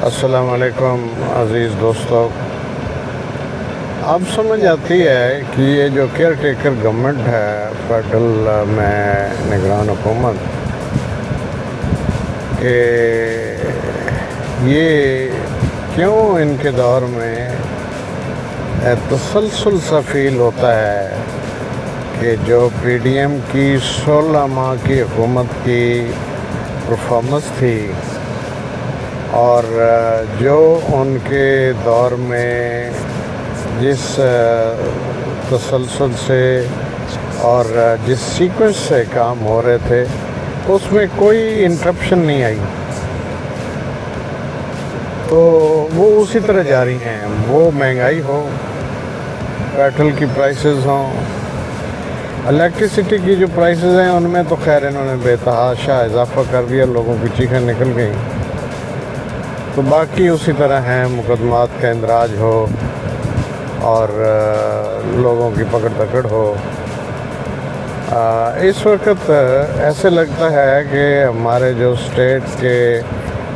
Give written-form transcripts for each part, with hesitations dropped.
السلام علیکم عزیز دوستو، اب سمجھ آتی ہے کہ یہ جو کیئر ٹیکر گورنمنٹ ہے فیڈرل میں نگران حکومت، کہ یہ کیوں ان کے دور میں تسلسل سا فیل ہوتا ہے کہ جو پی ڈی ایم کی 16 ماہ کی حکومت کی پرفارمنس تھی اور جو ان کے دور میں جس تسلسل سے اور جس سیکوینس سے کام ہو رہے تھے اس میں کوئی انٹرپشن نہیں آئی، تو وہ اسی طرح جاری ہیں۔ وہ مہنگائی ہو، پیٹرول کی پرائسز ہوں، الیکٹریسٹی کی جو پرائسز ہیں ان میں تو خیر انہوں نے بے تحاشا اضافہ کر دیا، لوگوں کی چیخیں نکل گئیں، تو باقی اسی طرح ہیں۔ مقدمات کا اندراج ہو اور لوگوں کی پکڑ دکڑ ہو۔ اس وقت ایسے لگتا ہے کہ ہمارے جو اسٹیٹ کے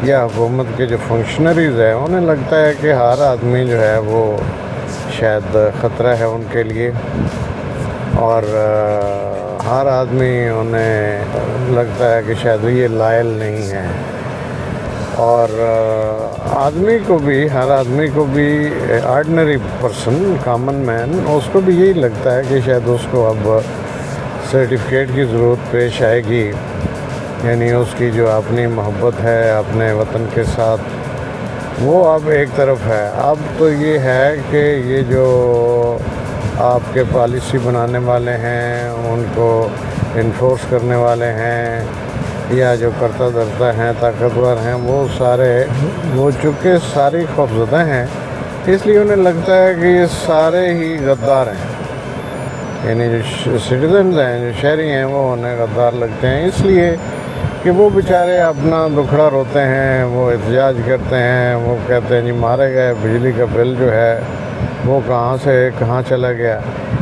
یا حکومت کے جو فنکشنریز ہیں انہیں لگتا ہے کہ ہر آدمی جو ہے وہ شاید خطرہ ہے ان کے لیے، اور ہر آدمی انہیں لگتا ہے کہ شاید یہ لائل نہیں ہے، اور ہر آدمی کو بھی آرڈنری پرسن، کامن مین، اس کو بھی یہی لگتا ہے کہ شاید اس کو اب سرٹیفکیٹ کی ضرورت پیش آئے گی، یعنی اس کی جو اپنی محبت ہے اپنے وطن کے ساتھ وہ اب ایک طرف ہے۔ اب تو یہ ہے کہ یہ جو آپ کے پالیسی بنانے والے ہیں، ان کو انفورس کرنے والے ہیں، یا جو کرتا دھرتا ہیں، طاقتور ہیں، وہ چونکہ ساری خوفزدہ ہیں، اس لیے انہیں لگتا ہے کہ یہ سارے ہی غدار ہیں، یعنی جو سٹیزنز ہیں، جو شہری ہیں، وہ انہیں غدار لگتے ہیں، اس لیے کہ وہ بیچارے اپنا دکھڑا روتے ہیں، وہ احتجاج کرتے ہیں، وہ کہتے ہیں جی مارے گئے، بجلی کا بل جو ہے وہ کہاں سے کہاں چلا گیا۔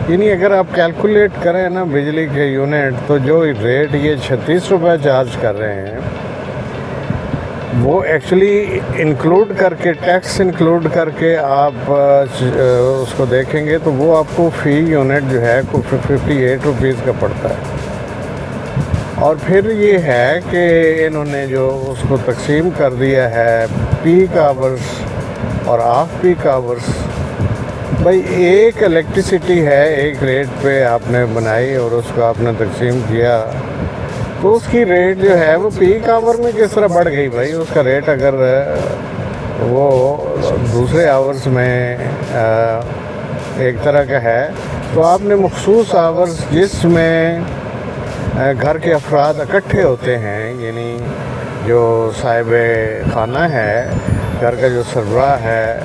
یعنی اگر آپ کیلکولیٹ کریں نا بجلی کے یونٹ، تو جو ریٹ یہ 36 روپے چارج کر رہے ہیں وہ ایکچولی انکلوڈ کر کے، ٹیکس انکلوڈ کر کے آپ اس کو دیکھیں گے تو وہ آپ کو فی یونٹ جو ہے 58 روپیز کا پڑتا ہے۔ اور پھر یہ ہے کہ انہوں نے جو اس کو تقسیم کر دیا ہے پیک آورس اور آف پیک آورس۔ بھائی ایک الیکٹریسٹی ہے، ایک ریٹ پہ آپ نے بنائی اور اس کو آپ نے تقسیم کیا، تو اس کی ریٹ جو ہے وہ پیک آور میں کس طرح بڑھ گئی؟ بھائی اس کا ریٹ اگر وہ دوسرے آورس میں ایک طرح کا ہے تو آپ نے مخصوص آورس جس میں گھر کے افراد اکٹھے ہوتے ہیں، یعنی جو صاحب خانہ ہے، گھر کا جو سربراہ ہے،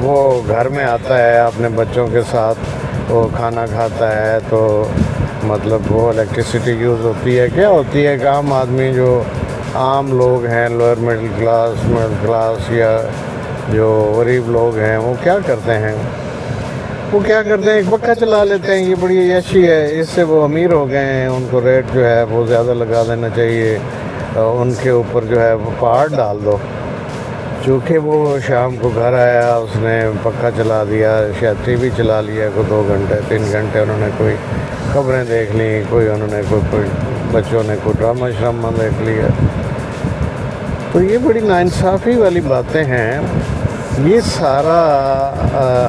وہ گھر میں آتا ہے اپنے بچوں کے ساتھ، وہ کھانا کھاتا ہے، تو مطلب وہ الیکٹریسٹی یوز ہوتی ہے۔ کیا ہوتی ہے کہ عام آدمی، جو عام لوگ ہیں، لوئر مڈل کلاس یا جو غریب لوگ ہیں، وہ کیا کرتے ہیں؟ ایک پکا چلا لیتے ہیں، یہ بڑی عیاشی ہے، اس سے وہ امیر ہو گئے ہیں، ان کو ریٹ جو ہے وہ زیادہ لگا دینا چاہیے، ان کے اوپر جو ہے وہ پہاڑ ڈال دو۔ چونکہ وہ شام کو گھر آیا، اس نے پکا چلا دیا، شاید ٹی وی چلا لیا، کوئی 2 گھنٹے 3 گھنٹے انہوں نے کوئی خبریں دیکھ لیں، انہوں نے کوئی بچوں نے کوئی ڈرامہ شرامہ دیکھ لیا۔ تو یہ بڑی ناانصافی والی باتیں ہیں۔ یہ سارا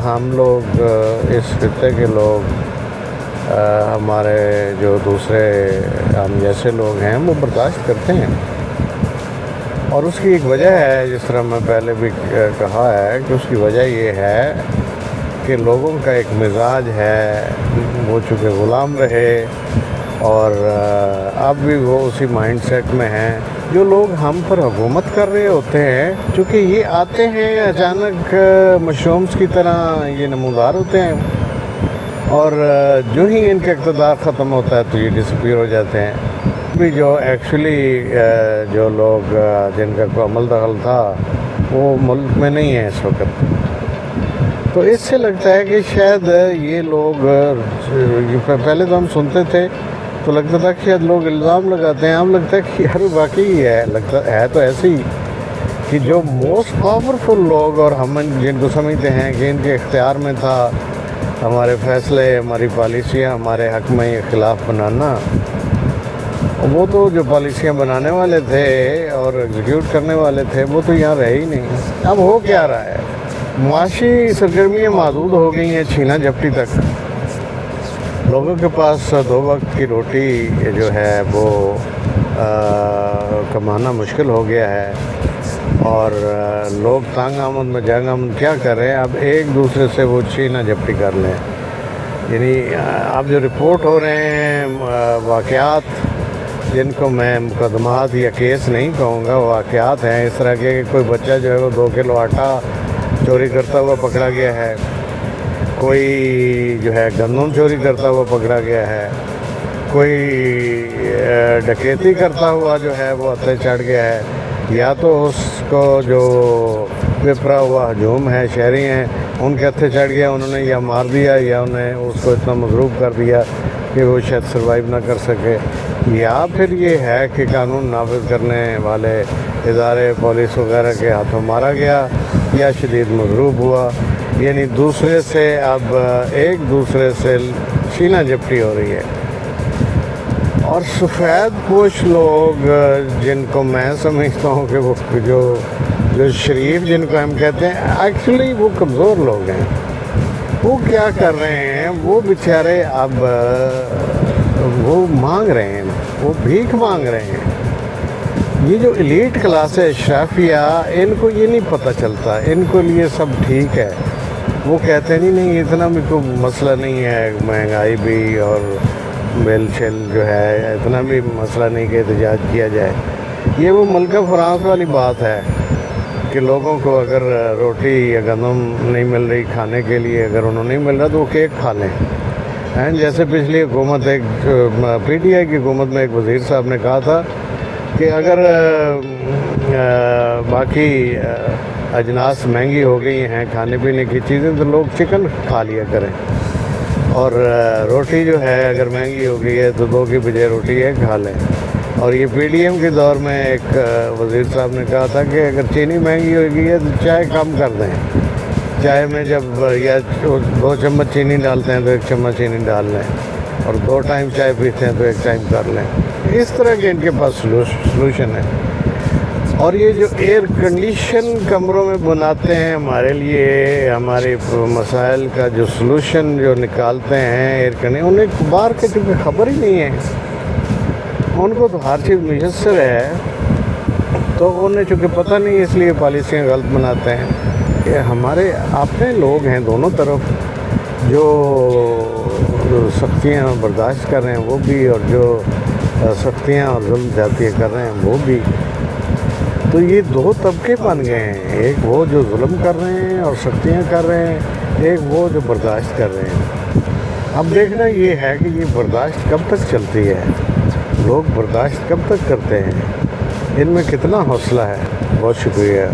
ہم لوگ، اس خطے کے لوگ، ہمارے جو دوسرے ہم جیسے لوگ ہیں، وہ برداشت کرتے ہیں، اور اس کی ایک وجہ ہے، جس طرح میں پہلے بھی کہا ہے، کہ اس کی وجہ یہ ہے کہ لوگوں کا ایک مزاج ہے، وہ چونکہ غلام رہے اور اب بھی وہ اسی مائنڈ سیٹ میں ہیں۔ جو لوگ ہم پر حکومت کر رہے ہوتے ہیں، چونکہ یہ آتے ہیں اچانک مشرومز کی طرح، یہ نمودار ہوتے ہیں، اور جو ہی ان کا اقتدار ختم ہوتا ہے تو یہ ڈسپیئر ہو جاتے ہیں۔ بھی جو ایکچولی جو لوگ جن کا کوئی عمل دخل تھا وہ ملک میں نہیں ہے اس وقت، تو اس سے لگتا ہے کہ شاید یہ لوگ، پہلے تو ہم سنتے تھے تو لگتا تھا کہ شاید لوگ الزام لگاتے ہیں، اب لگتا ہے کہ یار واقعی ہے، لگتا ہے تو ایسے ہی کہ جو موسٹ پاورفل لوگ اور ہم جن کو سمجھتے ہیں کہ ان کے اختیار میں تھا ہمارے فیصلے، ہماری پالیسیاں ہمارے حق میں یہ خلاف بنانا، وہ تو جو پالیسیاں بنانے والے تھے اور ایگزیکیوٹ کرنے والے تھے وہ تو یہاں رہے ہی نہیں۔ اب ہو کیا رہا ہے، معاشی سرگرمیاں محدود ہو گئی ہیں چھینا جھپٹی تک، لوگوں کے پاس 2 وقت کی روٹی جو ہے وہ کمانا مشکل ہو گیا ہے، اور لوگ تنگ آمد میں جنگ آمد کیا کر رہے ہیں، اب ایک دوسرے سے وہ چھینا جھپٹی کر لیں۔ یعنی اب جو رپورٹ ہو رہے ہیں واقعات، جن کو میں مقدمات یا کیس نہیں کہوں گا، واقعات ہیں اس طرح کے کہ کوئی بچہ جو ہے وہ 2 کلو آٹا چوری کرتا ہوا پکڑا گیا ہے، کوئی جو ہے گندم چوری کرتا ہوا پکڑا گیا ہے، کوئی ڈکیتی کرتا ہوا جو ہے وہ ہتھے چڑھ گیا ہے، یا تو اس کو جو پپرا ہوا ہجوم ہے، شہری ہیں ان کے ہتھے چڑھ گیا، انہوں نے یا مار دیا یا انہیں اس کو اتنا مضروب کر دیا کہ وہ شاید سروائیو نہ کر سکے، یا پھر یہ ہے کہ قانون نافذ کرنے والے ادارے پولیس وغیرہ کے ہاتھوں مارا گیا یا شدید مضروب ہوا۔ یعنی دوسرے سے اب ایک دوسرے سے چھینا جھپٹی ہو رہی ہے، اور سفید پوش لوگ جن کو میں سمجھتا ہوں کہ وہ جو شریف جن کو ہم کہتے ہیں، ایکچولی وہ کمزور لوگ ہیں۔ وہ کیا کر رہے ہیں، وہ بیچارے اب وہ مانگ رہے ہیں، وہ بھیک مانگ رہے ہیں۔ یہ جو ایلیٹ کلاس ہے اشرافیہ، ان کو یہ نہیں پتہ چلتا، ان کو لیے سب ٹھیک ہے، وہ کہتے ہیں نہیں اتنا بھی کوئی مسئلہ نہیں ہے، مہنگائی بھی اور بیل شیل جو ہے اتنا بھی مسئلہ نہیں کہ احتجاج کیا جائے۔ یہ وہ ملکہ فرانس والی بات ہے کہ لوگوں کو اگر روٹی یا گندم نہیں مل رہی کھانے کے لیے، اگر انہوں نہیں مل رہا تو وہ کیک کھا لیں۔ جیسے پچھلی حکومت ایک پی ٹی آئی کی حکومت میں ایک وزیر صاحب نے کہا تھا کہ اگر باقی اجناس مہنگی ہو گئی ہیں کھانے پینے کی چیزیں تو لوگ چکن کھا لیا کریں، اور روٹی جو ہے اگر مہنگی ہو گئی ہے تو 2 کی بجائے روٹی ایک کھا لیں۔ اور یہ پی ڈی ایم کے دور میں ایک وزیر صاحب نے کہا تھا کہ اگر چینی مہنگی ہو گئی ہے تو چائے کم کر دیں، چائے میں جب یا 2 چمچ چینی ڈالتے ہیں تو 1 چمچ چینی ڈال لیں، اور 2 ٹائم چائے پیتے ہیں تو 1 ٹائم کر لیں۔ اس طرح کے ان کے پاس سلوشن ہے۔ اور یہ جو ایئر کنڈیشن کمروں میں بناتے ہیں ہمارے لیے، ہمارے مسائل کا جو سلوشن جو نکالتے ہیں ایئر کنڈیشن، انہیں باہر کے چونکہ خبر ہی نہیں ہے، ان کو تو ہر چیز میسر ہے، تو انہیں چونکہ پتہ نہیں اس لیے پالیسیاں غلط بناتے ہیں۔ کہ ہمارے اپنے لوگ ہیں دونوں طرف، جو سختیاں برداشت کر رہے ہیں وہ بھی، اور جو سختیاں اور ظلم زیادتیاں کر رہے ہیں وہ بھی۔ تو یہ 2 طبقے بن گئے ہیں، ایک وہ جو ظلم کر رہے ہیں اور سختیاں کر رہے ہیں، ایک وہ جو برداشت کر رہے ہیں۔ اب دیکھنا یہ ہے کہ یہ برداشت کب تک چلتی ہے، لوگ برداشت کب تک کرتے ہیں، ان میں کتنا حوصلہ ہے۔ بہت شکریہ۔